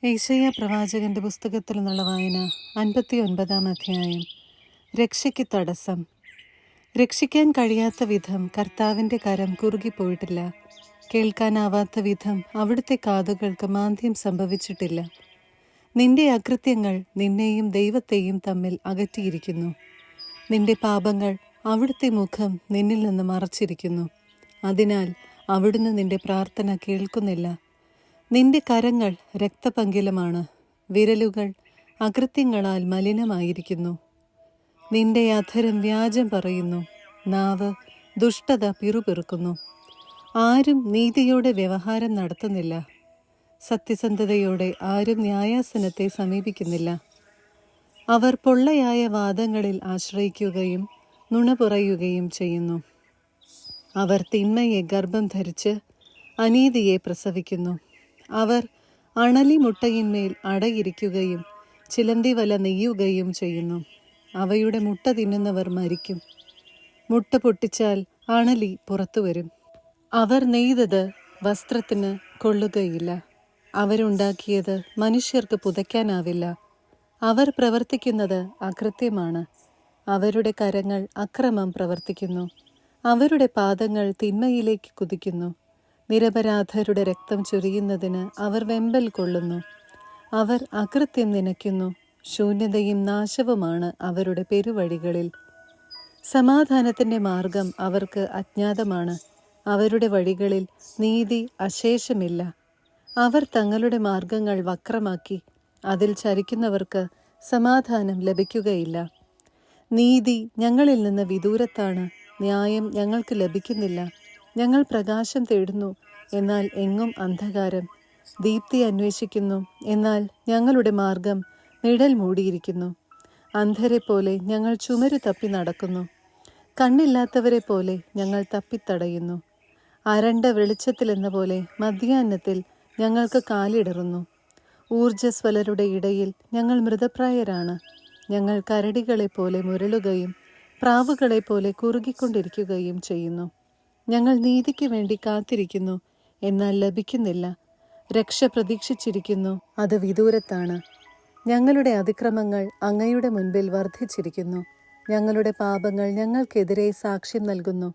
യെശയ്യാ പ്രവാചകന്റെ പുസ്തകത്തിൽ നിന്നുള്ള വായന 59-ാം അധ്യായം. രക്ഷയ്ക്ക് തടസ്സം. രക്ഷിക്കാൻ കഴിയാത്ത വിധം കർത്താവിൻ്റെ കരം കുറുകിപ്പോയിട്ടില്ല. കേൾക്കാനാവാത്ത വിധം അവിടുത്തെ കാതുകൾക്ക് മാന്ദ്യം സംഭവിച്ചിട്ടില്ല. നിന്റെ അകൃത്യങ്ങൾ നിന്നെയും ദൈവത്തെയും തമ്മിൽ അകറ്റിയിരിക്കുന്നു. നിന്റെ പാപങ്ങൾ അവിടുത്തെ മുഖം നിന്നിൽ നിന്ന് മറച്ചിരിക്കുന്നു. അതിനാൽ അവിടുന്ന് നിന്റെ പ്രാർത്ഥന കേൾക്കുന്നില്ല. നിന്റെ കരങ്ങൾ രക്തപങ്കിലമാണ്, വിരലുകൾ അകൃത്യങ്ങളാൽ മലിനമായിരിക്കുന്നു. നിന്റെ അധരം വ്യാജം പറയുന്നു, നാവ് ദുഷ്ടത പിറുപിറുക്കുന്നു. ആരും നീതിയോടെ വ്യവഹാരം നടത്തുന്നില്ല. സത്യസന്ധതയോടെ ആരും ന്യായാസനത്തെ സമീപിക്കുന്നില്ല. അവർ പൊള്ളയായ വാദങ്ങളിൽ ആശ്രയിക്കുകയും നുണ പറയുകയും ചെയ്യുന്നു. അവർ തിന്മയെ ഗർഭം ധരിച്ച് അനീതിയെ പ്രസവിക്കുന്നു. അവർ അണലി മുട്ടയിന്മേൽ അടയിരിക്കുകയും ചിലന്തി വല നെയ്യുകയും ചെയ്യുന്നു. അവയുടെ മുട്ട തിന്നുന്നവർ മരിക്കും. മുട്ട പൊട്ടിച്ചാൽ അണലി പുറത്തു വരും. അവർ നെയ്തത് വസ്ത്രത്തിന് കൊള്ളുകയില്ല. അവരുണ്ടാക്കിയത് മനുഷ്യർക്ക് പുതയ്ക്കാനാവില്ല. അവർ പ്രവർത്തിക്കുന്നത് അകൃത്യമാണ്. അവരുടെ കരങ്ങൾ അക്രമം പ്രവർത്തിക്കുന്നു. അവരുടെ പാദങ്ങൾ തിന്മയിലേക്ക് കുതിക്കുന്നു. നിരപരാധരുടെ രക്തം ചൊരിയുന്നതിന് അവർ വെമ്പൽ കൊള്ളുന്നു. അവർ അകൃത്യം നനയ്ക്കുന്നു. ശൂന്യതയും നാശവുമാണ് അവരുടെ പെരുവഴികളിൽ. സമാധാനത്തിൻ്റെ മാർഗം അവർക്ക് അജ്ഞാതമാണ്. അവരുടെ വഴികളിൽ നീതി അശേഷമില്ല. അവർ തങ്ങളുടെ മാർഗങ്ങൾ വക്രമാക്കി അതിൽ ചരിക്കുന്നവർക്ക് സമാധാനം ലഭിക്കുകയില്ല. നീതി ഞങ്ങളിൽ നിന്ന് വിദൂരത്താണ്. ന്യായം ഞങ്ങൾക്ക് ലഭിക്കുന്നില്ല. ഞങ്ങൾ പ്രകാശം തേടുന്നു, എന്നാൽ എങ്ങും അന്ധകാരം. ദീപ്തി അന്വേഷിക്കുന്നു, എന്നാൽ ഞങ്ങളുടെ മാർഗം നിഴൽ മൂടിയിരിക്കുന്നു. അന്ധരെ പോലെ ഞങ്ങൾ ചുമരു തപ്പി നടക്കുന്നു. കണ്ണില്ലാത്തവരെ പോലെ ഞങ്ങൾ തപ്പിത്തടയുന്നു. അരണ്ട വെളിച്ചത്തിലെന്ന പോലെ മധ്യാഹ്നത്തിൽ ഞങ്ങൾക്ക് കാലിടറുന്നു. ഊർജ്ജസ്വലരുടെ ഇടയിൽ ഞങ്ങൾ മൃതപ്രായരാണ്. ഞങ്ങൾ കരടികളെപ്പോലെ മുരളുകയും പ്രാവുകളെപ്പോലെ കുറുകിക്കൊണ്ടിരിക്കുകയും ചെയ്യുന്നു. ഞങ്ങൾ നീതിക്ക് വേണ്ടി കാത്തിരിക്കുന്നു, എന്നാൽ ലഭിക്കുന്നില്ല. രക്ഷ പ്രതീക്ഷിച്ചിരിക്കുന്നു, അത് വിദൂരത്താണ്. ഞങ്ങളുടെ അതിക്രമങ്ങൾ അങ്ങയുടെ മുൻപിൽ വർദ്ധിച്ചിരിക്കുന്നു. ഞങ്ങളുടെ പാപങ്ങൾ ഞങ്ങൾക്കെതിരെ സാക്ഷ്യം നൽകുന്നു.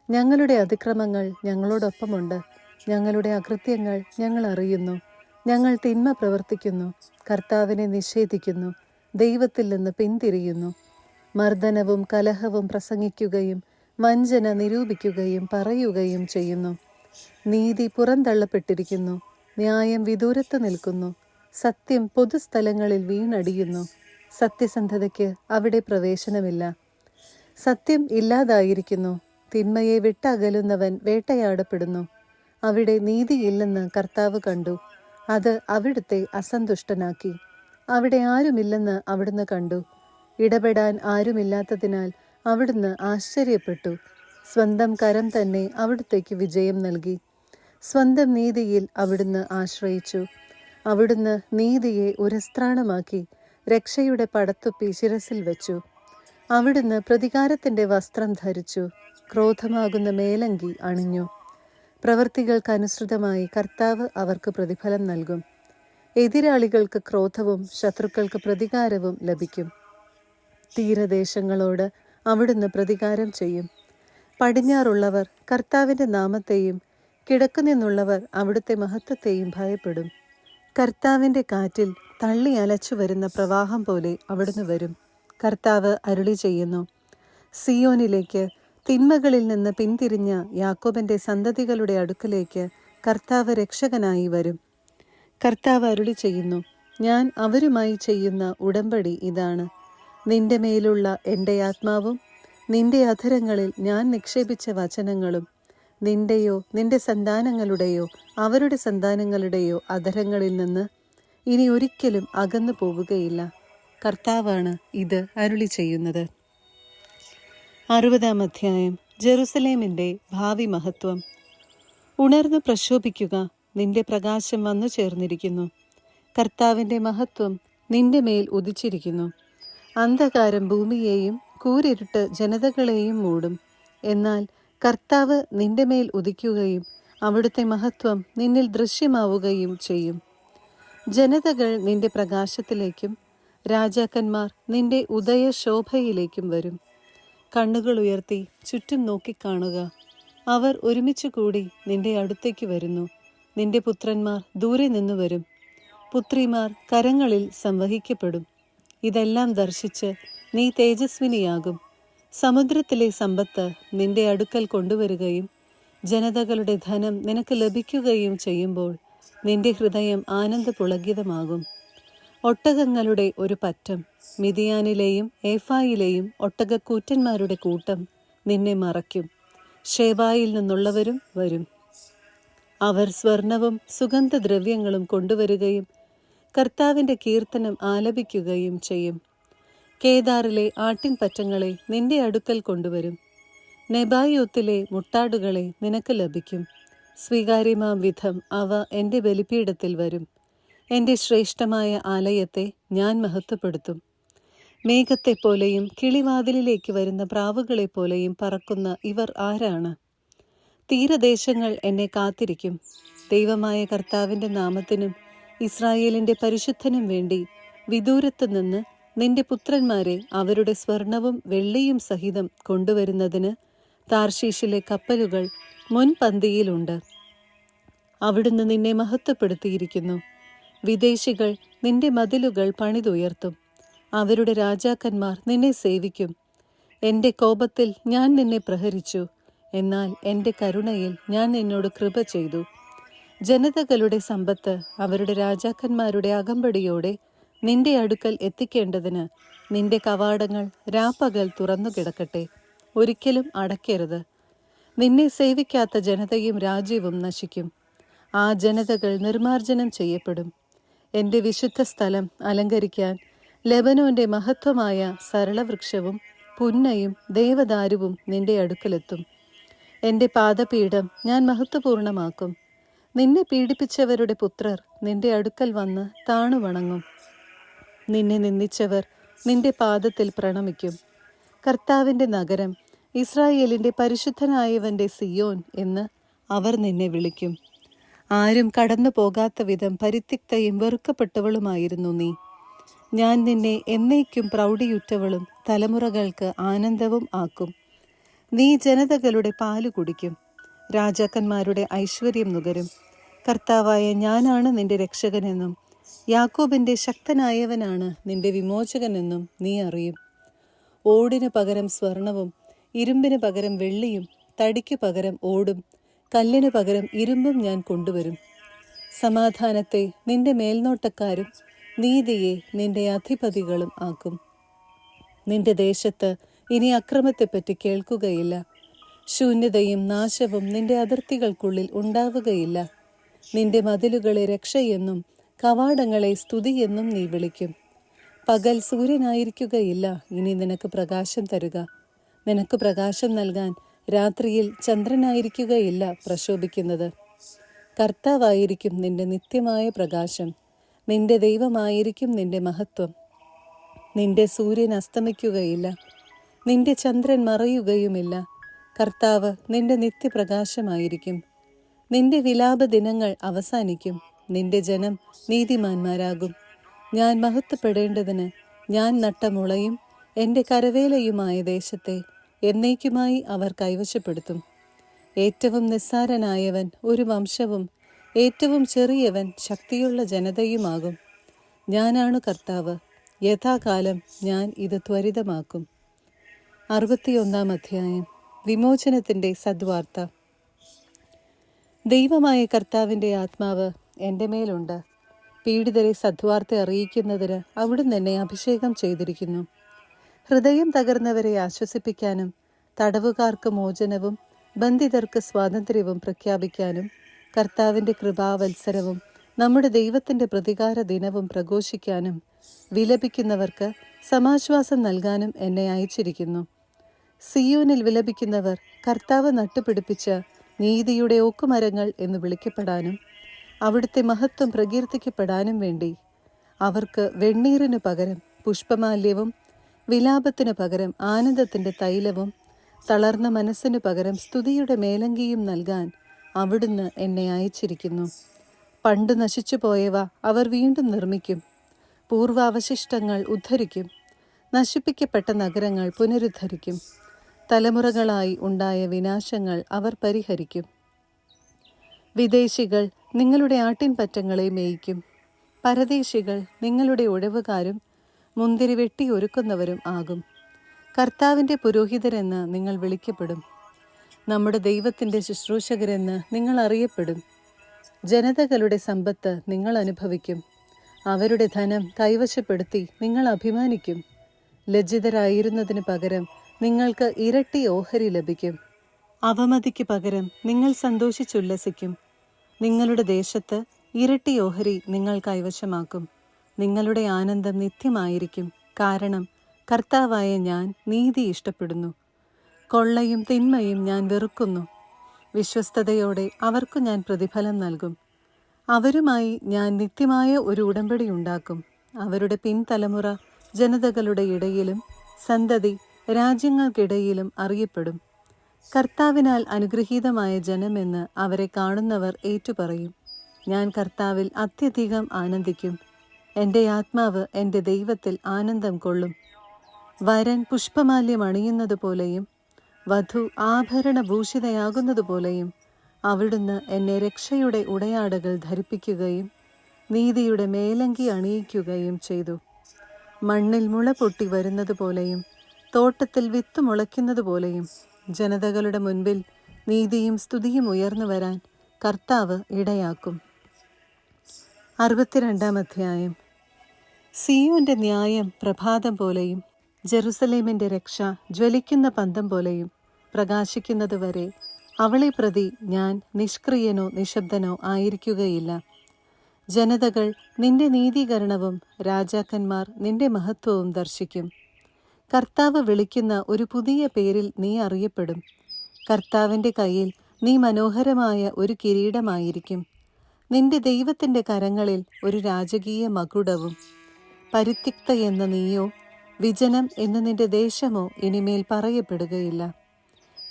ഞങ്ങളുടെ അതിക്രമങ്ങൾ ഞങ്ങളോടൊപ്പമുണ്ട്. ഞങ്ങളുടെ അകൃത്യങ്ങൾ ഞങ്ങൾ അറിയുന്നു. ഞങ്ങൾ തിന്മ പ്രവർത്തിക്കുന്നു, കർത്താവിനെ നിഷേധിക്കുന്നു, ദൈവത്തിൽ നിന്ന് പിന്തിരിയുന്നു. മർദ്ദനവും കലഹവും പ്രസംഗിക്കുകയും വഞ്ചന നിരൂപിക്കുകയും പറയുകയും ചെയ്യുന്നു. നീതി പുറന്തള്ളപ്പെട്ടിരിക്കുന്നു. ന്യായം വിദൂരത്ത് നിൽക്കുന്നു. സത്യം പൊതുസ്ഥലങ്ങളിൽ വീണടിയുന്നു. സത്യസന്ധതയ്ക്ക് അവിടെ പ്രവേശനമില്ല. സത്യം ഇല്ലാതായിരിക്കുന്നു. തിന്മയെ വിട്ടകലുന്നവൻ വേട്ടയാടപ്പെടുന്നു. അവിടെ നീതിയില്ലെന്ന് കർത്താവ് കണ്ടു. അത് അവിടുത്തെ അസന്തുഷ്ടനാക്കി. അവിടെ ആരുമില്ലെന്ന് അവിടുന്ന് കണ്ടു. ഇടപെടാൻ ആരുമില്ലാത്തതിനാൽ അവിടുന്ന് ആശ്ചര്യപ്പെട്ടു. സ്വന്തം കരം തന്നെ അവിടുത്തേക്ക് വിജയം നൽകി. സ്വന്തം നീതിയിൽ അവിടുന്ന് ആശ്രയിച്ചു. അവിടുന്ന് നീതിയെ ഉരസ്ത്രാണമാക്കി രക്ഷയുടെ പടത്തൊപ്പി ശിരസിൽ വെച്ചു. അവിടുന്ന് പ്രതികാരത്തിൻ്റെ വസ്ത്രം ധരിച്ചു. ക്രോധമാകുന്ന മേലങ്കി അണിഞ്ഞു. പ്രവൃത്തികൾക്കനുസൃതമായി കർത്താവ് അവർക്ക് പ്രതിഫലം നൽകും. എതിരാളികൾക്ക് ക്രോധവും ശത്രുക്കൾക്ക് പ്രതികാരവും ലഭിക്കും. തീരദേശങ്ങളോട് അവിടുന്ന് പ്രതികാരം ചെയ്യും. പടിഞ്ഞാറുള്ളവർ കർത്താവിൻ്റെ നാമത്തെയും കിഴക്കുനിന്നുള്ളവർ അവിടുത്തെ മഹത്വത്തെയും ഭയപ്പെടും. കർത്താവിൻ്റെ കാറ്റിൽ തള്ളി അലച്ചു വരുന്ന പ്രവാഹം പോലെ അവിടുന്ന് വരും. കർത്താവ് അരുളി ചെയ്യുന്നു, സിയോനിലേക്ക്, തിന്മകളിൽ നിന്ന് പിന്തിരിഞ്ഞ യാക്കോബിൻ്റെ സന്തതികളുടെ അടുക്കലേക്ക് കർത്താവ് രക്ഷകനായി വരും. കർത്താവ് അരുളി ചെയ്യുന്നു, ഞാൻ അവരുമായി ചെയ്യുന്ന ഉടമ്പടി ഇതാണ്. നിന്റെ മേലുള്ള എൻ്റെ ആത്മാവും നിന്റെ അധരങ്ങളിൽ ഞാൻ നിക്ഷേപിച്ച വചനങ്ങളും നിന്റെയോ നിന്റെ സന്താനങ്ങളുടെയോ അവരുടെ സന്താനങ്ങളുടെയോ അധരങ്ങളിൽ നിന്ന് ഇനി ഒരിക്കലും അകന്നു പോവുകയില്ല. കർത്താവാണ് ഇത് അരുളി ചെയ്യുന്നത്. 60-ാം അധ്യായം. ജെറുസലേമിൻ്റെ ഭാവി മഹത്വം. ഉണർന്ന് പ്രശോഭിക്കുക, നിന്റെ പ്രകാശം വന്നു ചേർന്നിരിക്കുന്നു. കർത്താവിൻ്റെ മഹത്വം നിന്റെ മേൽ ഉദിച്ചിരിക്കുന്നു. അന്ധകാരം ഭൂമിയെയും കൂരിരുട്ട് ജനതകളെയും മൂടും. എന്നാൽ കർത്താവ് നിന്റെ മേൽ ഉദിക്കുകയും അവിടുത്തെ മഹത്വം നിന്നിൽ ദൃശ്യമാവുകയും ചെയ്യും. ജനതകൾ നിന്റെ പ്രകാശത്തിലേക്കും രാജാക്കന്മാർ നിന്റെ ഉദയശോഭയിലേക്കും വരും. കണ്ണുകൾ ഉയർത്തി ചുറ്റും നോക്കിക്കാണുക. അവർ ഒരുമിച്ച് കൂടി നിന്റെ അടുത്തേക്ക് വരുന്നു. നിന്റെ പുത്രന്മാർ ദൂരെ നിന്ന് വരും, പുത്രിമാർ കരങ്ങളിൽ സംവഹിക്കപ്പെടും. ഇതെല്ലാം ദർശിച്ച് നീ തേജസ്വിനിയാകും. സമുദ്രത്തിലെ സമ്പത്ത് നിന്റെ അടുക്കൽ കൊണ്ടുവരികയും ജനതകളുടെ ധനം നിനക്ക് ലഭിക്കുകയും ചെയ്യുമ്പോൾ നിന്റെ ഹൃദയം ആനന്ദപുളകിതമാകും. ഒട്ടകങ്ങളുടെ ഒരു പറ്റം, മിദിയാനിലെയും ഏഫായിലെയും ഒട്ടകക്കൂറ്റന്മാരുടെ കൂട്ടം നിന്നെ മറയ്ക്കും. ഷേബായിൽ നിന്നുള്ളവരും വരും. അവർ സ്വർണവും സുഗന്ധദ്രവ്യങ്ങളും കൊണ്ടുവരികയും കർത്താവിൻ്റെ കീർത്തനം ആലപിക്കുകയും ചെയ്യും. കേദാറിലെ ആട്ടിൻപറ്റങ്ങളെ നിന്റെ അടുക്കൽ കൊണ്ടുവരും. നെബായോത്തിലെ മുട്ടാടുകളെ നിനക്ക് ലഭിക്കും. സ്വീകാര്യമാം വിധം അവ എൻ്റെ ബലിപീഠത്തിൽ വരും. എൻ്റെ ശ്രേഷ്ഠമായ ആലയത്തെ ഞാൻ മഹത്വപ്പെടുത്തും. മേഘത്തെപ്പോലെയും കിളിവാതിലിലേക്ക് വരുന്ന പ്രാവുകളെപ്പോലെയും പറക്കുന്ന ഇവർ ആരാണ്? തീരദേശങ്ങൾ എന്നെ കാത്തിരിക്കും. ദൈവമായ കർത്താവിൻ്റെ നാമത്തിനും ഇസ്രായേലിൻ്റെ പരിശുദ്ധനും വേണ്ടി വിദൂരത്ത് നിന്ന് നിന്റെ പുത്രന്മാരെ അവരുടെ സ്വർണവും വെള്ളിയും സഹിതം കൊണ്ടുവരുന്നതിന് താർശീഷിലെ കപ്പലുകൾ മുൻപന്തിയിലുണ്ട്. അവിടുന്ന് നിന്നെ മഹത്വപ്പെടുത്തിയിരിക്കുന്നു. വിദേശികൾ നിന്റെ മതിലുകൾ പണിതുയർത്തും. അവരുടെ രാജാക്കന്മാർ നിന്നെ സേവിക്കും. എൻ്റെ കോപത്തിൽ ഞാൻ നിന്നെ പ്രഹരിച്ചു, എന്നാൽ എൻ്റെ കരുണയിൽ ഞാൻ നിന്നോട് കൃപ ചെയ്തു. ജനതകളുടെ സമ്പത്ത് അവരുടെ രാജാക്കന്മാരുടെ അകമ്പടിയോടെ നിന്റെ അടുക്കൽ എത്തിക്കേണ്ടതിന് നിന്റെ കവാടങ്ങൾ രാപ്പകൽ തുറന്നു കിടക്കട്ടെ, ഒരിക്കലും അടയ്ക്കരുത്. നിന്നെ സേവിക്കാത്ത ജനതയും രാജ്യവും നശിക്കും. ആ ജനതകൾ നിർമാർജനം ചെയ്യപ്പെടും. എൻ്റെ വിശുദ്ധ സ്ഥലം അലങ്കരിക്കാൻ ലെബനോന്റെ മഹത്വമായ സരളവൃക്ഷവും പുന്നയും ദേവദാരുവും നിന്റെ അടുക്കലെത്തും. എൻ്റെ പാദപീഠം ഞാൻ മഹത്വപൂർണമാക്കും. നിന്നെ പീഡിപ്പിച്ചവരുടെ പുത്രർ നിന്റെ അടുക്കൽ വന്ന് താണുവണങ്ങും. നിന്നെ നിന്ദിച്ചവർ നിന്റെ പാദത്തിൽ പ്രണമിക്കും. കർത്താവിൻ്റെ നഗരം, ഇസ്രായേലിൻ്റെ പരിശുദ്ധനായവൻ്റെ സിയോൻ എന്ന് അവർ നിന്നെ വിളിക്കും. ആരും കടന്നു പോകാത്ത വിധം പരിത്യക്തയും വെറുക്കപ്പെട്ടവളുമായിരുന്നു നീ. ഞാൻ നിന്നെ എന്നേക്കും പ്രൗഢിയുറ്റവളും തലമുറകൾക്ക് ആനന്ദവും ആക്കും. നീ ജനതകളുടെ പാല് കുടിക്കും, രാജാക്കന്മാരുടെ ഐശ്വര്യം നുകരും. കർത്താവായ ഞാനാണ് നിന്റെ രക്ഷകനെന്നും യാക്കോബിൻ്റെ ശക്തനായവനാണ് നിന്റെ വിമോചകനെന്നും നീ അറിയും. ഓടിന് പകരം സ്വർണവും ഇരുമ്പിന് പകരം വെള്ളിയും തടിക്ക് പകരം ഓടും കല്ലിന് പകരം ഇരുമ്പും ഞാൻ കൊണ്ടുവരും. സമാധാനത്തെ നിന്റെ മേൽനോട്ടക്കാരും നീതിയെ നിന്റെ അധിപതികളും ആക്കും. നിന്റെ ദേശത്ത് ഇനി അക്രമത്തെപ്പറ്റി കേൾക്കുകയില്ല. ശൂന്യതയും നാശവും നിന്റെ അതിർത്തികൾക്കുള്ളിൽ ഉണ്ടാവുകയില്ല. നിന്റെ മതിലുകളെ രക്ഷയെന്നും കവാടങ്ങളെ സ്തുതിയെന്നും നീ വിളിക്കും. പകൽ സൂര്യനായിരിക്കുകയില്ല ഇനി നിനക്ക് പ്രകാശം തരുക. നിനക്ക് പ്രകാശം നൽകാൻ രാത്രിയിൽ ചന്ദ്രനായിരിക്കുകയില്ല പ്രശോഭിക്കുന്നത്. കർത്താവായിരിക്കും നിന്റെ നിത്യമായ പ്രകാശം. നിന്റെ ദൈവമായിരിക്കും നിന്റെ മഹത്വം. നിന്റെ സൂര്യൻ അസ്തമിക്കുകയില്ല, നിന്റെ ചന്ദ്രൻ മറയുകയുമില്ല. കർത്താവ് നിന്റെ നിത്യപ്രകാശമായിരിക്കും. നിന്റെ വിലാപ ദിനങ്ങൾ അവസാനിക്കും. നിന്റെ ജനം നീതിമാന്മാരാകും. ഞാൻ മഹത്വപ്പെടേണ്ടതിന് ഞാൻ നട്ട മുളയും എൻ്റെ കരവേലയുമായ ദേശത്തെ എന്നേക്കുമായി അവർ കൈവശപ്പെടുത്തും. ഏറ്റവും നിസ്സാരനായവൻ ഒരു വംശവും ഏറ്റവും ചെറിയവൻ ശക്തിയുള്ള ജനതയുമാകും. ഞാനാണ് കർത്താവ്. യഥാകാലം ഞാൻ ഇത് ത്വരിതമാക്കും. 61-ാം അധ്യായം. വിമോചനത്തിൻ്റെ സദ്വാർത്ത. ദൈവമായ കർത്താവിൻ്റെ ആത്മാവ് എൻ്റെ മേലുണ്ട്. പീഡിതരെ സദ്വാർത്ത അറിയിക്കുന്നതിന് അവിടുന്ന് എന്നെ അഭിഷേകം ചെയ്തിരിക്കുന്നു. ഹൃദയം തകർന്നവരെ ആശ്വസിപ്പിക്കാനും തടവുകാർക്ക് മോചനവും ബന്ധിതർക്ക് സ്വാതന്ത്ര്യവും പ്രഖ്യാപിക്കാനും കർത്താവിൻ്റെ കൃപാവത്സരവും നമ്മുടെ ദൈവത്തിൻ്റെ പ്രതികാര ദിനവും പ്രഘോഷിക്കാനും വിലപിക്കുന്നവർക്ക് സമാശ്വാസം നൽകാനും എന്നെ അയച്ചിരിക്കുന്നു. സിയോനിൽ വിലപിക്കുന്നവർ കർത്താവ് നട്ടുപിടിപ്പിച്ച നീതിയുടെ ഓക്കുമരങ്ങൾ എന്ന് വിളിക്കപ്പെടാനും അവിടുത്തെ മഹത്വം പ്രകീർത്തിക്കപ്പെടാനും വേണ്ടി അവർക്ക് വെണ്ണീറിനു പകരം പുഷ്പമാല്യവും വിലാപത്തിനു പകരം ആനന്ദത്തിൻ്റെ തൈലവും തളർന്ന മനസ്സിനു പകരം സ്തുതിയുടെ മേലങ്കിയും നൽകാൻ അവിടുന്ന് എന്നെ അയച്ചിരിക്കുന്നു. പണ്ട് നശിച്ചുപോയവ അവർ വീണ്ടും നിർമ്മിക്കും. പൂർവാവശിഷ്ടങ്ങൾ ഉദ്ധരിക്കും. നശിപ്പിക്കപ്പെട്ട നഗരങ്ങൾ പുനരുദ്ധരിക്കും. തലമുറകളായി ഉണ്ടായ വിനാശങ്ങൾ അവർ പരിഹരിക്കും. വിദേശികൾ നിങ്ങളുടെ ആട്ടിൻപറ്റങ്ങളെ മേയിക്കും. പരദേശികൾ നിങ്ങളുടെ ഉഴവുകാരും മുന്തിരി വെട്ടി ഒരുക്കുന്നവരും ആകും. കർത്താവിൻ്റെ പുരോഹിതരെന്ന് നിങ്ങൾ വിളിക്കപ്പെടും. നമ്മുടെ ദൈവത്തിൻ്റെ ശുശ്രൂഷകരെന്ന് നിങ്ങൾ അറിയപ്പെടും. ജനതകളുടെ സമ്പത്ത് നിങ്ങൾ അനുഭവിക്കും. അവരുടെ ധനം കൈവശപ്പെടുത്തി നിങ്ങൾ അഭിമാനിക്കും. ലജ്ജിതരായിരുന്നതിന് പകരം നിങ്ങൾക്ക് ഇരട്ടി ഓഹരി ലഭിക്കും. അവമതിക്ക് പകരം നിങ്ങൾ സന്തോഷിച്ചുല്ലസിക്കും. നിങ്ങളുടെ ദേശത്ത് ഇരട്ടി ഓഹരി നിങ്ങൾ കൈവശമാക്കും. നിങ്ങളുടെ ആനന്ദം നിത്യമായിരിക്കും. കാരണം കർത്താവായ ഞാൻ നീതി ഇഷ്ടപ്പെടുന്നു. കൊള്ളയും തിന്മയും ഞാൻ വെറുക്കുന്നു. വിശ്വസ്തയോടെ അവർക്കു ഞാൻ പ്രതിഫലം നൽകും. അവരുമായി ഞാൻ നിത്യമായ ഒരു ഉടമ്പടി ഉണ്ടാക്കും. അവരുടെ പിൻതലമുറ ജനതകളുടെ ഇടയിലും സന്തതി രാജ്യങ്ങൾക്കിടയിലും അറിയപ്പെടും. കർത്താവിനാൽ അനുഗ്രഹീതമായ ജനമെന്ന് അവരെ കാണുന്നവർ ഏറ്റുപറയും. ഞാൻ കർത്താവിൽ അത്യധികം ആനന്ദിക്കും. എൻ്റെ ആത്മാവ് എൻ്റെ ദൈവത്തിൽ ആനന്ദം കൊള്ളും. വരൻ പുഷ്പമാല്യം അണിയുന്നതുപോലെയും വധു ആഭരണഭൂഷിതയാകുന്നതുപോലെയും അവിടുന്ന് എന്നെ രക്ഷയുടെ ഉടയാടകൾ ധരിപ്പിക്കുകയും നീതിയുടെ മേലങ്കി അണിയിക്കുകയും ചെയ്തു. മണ്ണിൽ മുള പൊട്ടി വരുന്നതുപോലെയും തോട്ടത്തിൽ വിത്ത് മുളയ്ക്കുന്നതുപോലെയും ജനതകളുടെ മുൻപിൽ നീതിയും സ്തുതിയും ഉയർന്നു വരാൻ കർത്താവ് ഇടയാക്കും. 62-ാം അധ്യായം. സിയോന്റെ ന്യായം പ്രഭാതം പോലെയും ജെറുസലേമിൻ്റെ രക്ഷ ജ്വലിക്കുന്ന പന്തം പോലെയും പ്രകാശിക്കുന്നതുവരെ അവളെ പ്രതി ഞാൻ നിഷ്ക്രിയനോ നിശബ്ദനോ ആയിരിക്കുകയില്ല. ജനതകൾ നിന്റെ നീതീകരണവും രാജാക്കന്മാർ നിന്റെ മഹത്വവും ദർശിക്കും. കർത്താവ് വിളിക്കുന്ന ഒരു പുതിയ പേരിൽ നീ അറിയപ്പെടും. കർത്താവിൻ്റെ കയ്യിൽ നീ മനോഹരമായ ഒരു കിരീടമായിരിക്കും. നിന്റെ ദൈവത്തിൻ്റെ കരങ്ങളിൽ ഒരു രാജകീയ മകുടവും. പരിത്യക്ത എന്ന നീയോ വിജനം എന്ന് നിന്റെ ദേശമോ ഇനിമേൽ പറയപ്പെടുകയില്ല.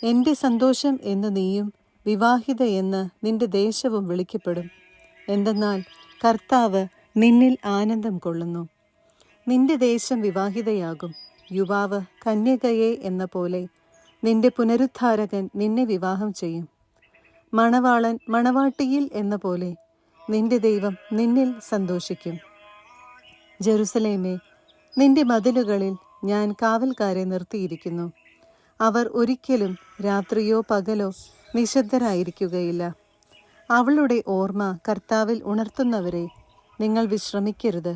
എൻ്റെ സന്തോഷം എന്ന് നീയും വിവാഹിത എന്ന് നിന്റെ ദേശവും വിളിക്കപ്പെടും. എന്തെന്നാൽ കർത്താവ് നിന്നിൽ ആനന്ദം കൊള്ളുന്നു. നിന്റെ ദേശം വിവാഹിതയാകും. യുവാവ് കന്യകയെ എന്ന പോലെ നിന്റെ പുനരുദ്ധാരകൻ നിന്നെ വിവാഹം ചെയ്യും. മണവാളൻ മണവാട്ടിയിൽ എന്ന പോലെ നിന്റെ ദൈവം നിന്നിൽ സന്തോഷിക്കും. ജെറുസലേമേ, നിന്റെ മതിലുകളിൽ ഞാൻ കാവൽക്കാരെ നിർത്തിയിരിക്കുന്നു. അവർ ഒരിക്കലും രാത്രിയോ പകലോ നിശബ്ദരായിരിക്കുകയില്ല. അവളുടെ ഓർമ്മ കർത്താവിൽ ഉണർത്തുന്നവരെ, നിങ്ങൾ വിശ്രമിക്കരുത്.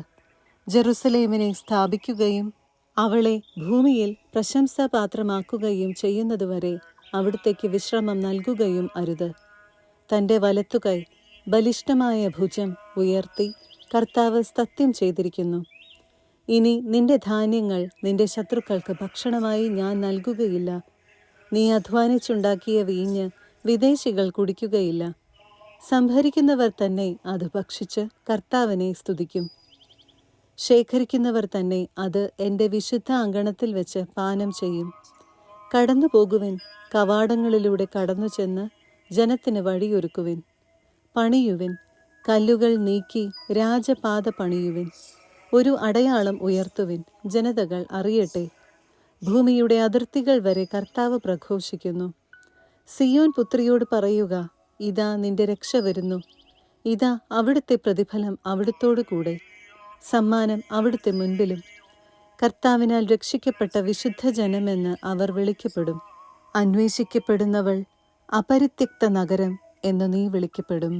ജെറുസലേമിനെ സ്ഥാപിക്കുകയും അവളെ ഭൂമിയിൽ പ്രശംസാപാത്രമാക്കുകയും ചെയ്യുന്നതുവരെ അവിടുത്തേക്ക് വിശ്രമം നൽകുകയും അരുത്. തൻ്റെ വലത്തുകൈ ബലിഷ്ഠമായ ഭുജം ഉയർത്തി കർത്താവ് സത്യം ചെയ്തിരിക്കുന്നു. ഇനി നിന്റെ ധാന്യങ്ങൾ നിന്റെ ശത്രുക്കൾക്ക് ഭക്ഷണമായി ഞാൻ നൽകുകയില്ല. നീ അധ്വാനിച്ചുണ്ടാക്കിയ വീഞ്ഞ് വിദേശികൾ കുടിക്കുകയില്ല. സംഭരിക്കുന്നവർ തന്നെ അത് ഭക്ഷിച്ച് കർത്താവിനെ സ്തുതിക്കും. ശേഖരിക്കുന്നവർ തന്നെ അത് എൻ്റെ വിശുദ്ധ അങ്കണത്തിൽ വെച്ച് പാനം ചെയ്യും. കടന്നു പോകുവിൻ, കവാടങ്ങളിലൂടെ കടന്നു ചെന്ന് ജനത്തിന് വഴിയൊരുക്കുവിൻ. പണിയുവിൻ, കല്ലുകൾ നീക്കി രാജപാത പണിയുവിൻ. ഒരു അടയാളം ഉയർത്തുവിൻ, ജനതകൾ അറിയട്ടെ. ഭൂമിയുടെ അതിർത്തികൾ വരെ കർത്താവ് പ്രഘോഷിക്കുന്നു. സിയോൻ പുത്രിയോട് പറയുക, ഇതാ നിന്റെ രക്ഷ വരുന്നു. ഇതാ അവിടുത്തെ പ്രതിഫലം അവിടുത്തോടു കൂടെ, സമ്മാനം അവിടുത്തെ മുൻപിലും. കർത്താവിനാൽ രക്ഷിക്കപ്പെട്ട വിശുദ്ധ ജനമെന്ന് അവർ വിളിക്കപ്പെടും. അന്വേഷിക്കപ്പെടുന്നവൾ, അപരിത്യക്ത നഗരം എന്ന് നീ വിളിക്കപ്പെടും.